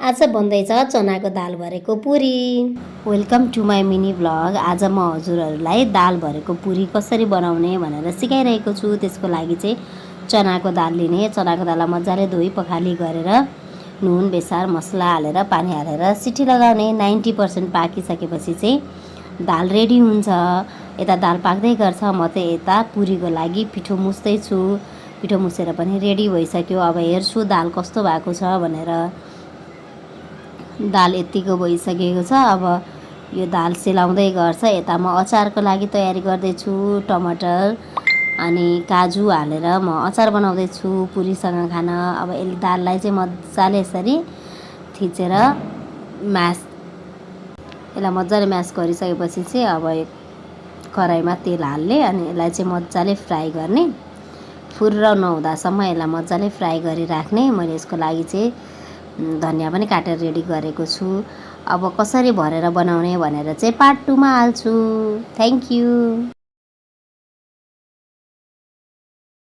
आज बन्दैछ चनाको दाल भरेको पुरी। Welcome to my mini blog. आज म हजुरहरूलाई दाल भरेको पुरी कसरी बनाउने भनेर सिकाइरहेको छु। त्यसको लागि चाहिँ चनाको दाल लिने। चनाको दाललाई मजाले धोई पखाली गरेर नुन बेसार मसला हालेर पानी हालेर सिटी लगाउने। 90% पाकिसकेपछि चाहिँ दाल रेडी हुन्छ। यता दाल पाक्दै गर्छ, म चाहिँ यता पुरीको लागि पिठो मुस्दैछु। पिठो मुसेर पनि रेडी भइसक्यो। अब हेर्छु दाल कस्तो भएको छ भनेर। दाल यतिको भइसकेको छ। अब यो दाल सेलाउँदै गर्छ। यता म अचारको लागि तयारी गर्दैछु। टमाटर अनि काजु हालेर म अचार बनाउँदैछु पुरीसँग खान। अब दाललाई चाहिँ मजाले यसरी थिचेर यसलाई मजाले म्यास गरिसकेपछि चाहिँ अब कराईमा तेल हाल्ने अनि यसलाई चाहिँ मजाले फ्राई गर्ने। फुर्र नहुँदासम्म यसलाई मजाले फ्राई गरिराख्ने। मैले यसको लागि चाहिँ धनिया पनि काटेर रेडी गरेको छु। अब कसरी भरेर बनाउने भनेर चाहिँ पार्ट 2 मा हाल्छु। Thank you.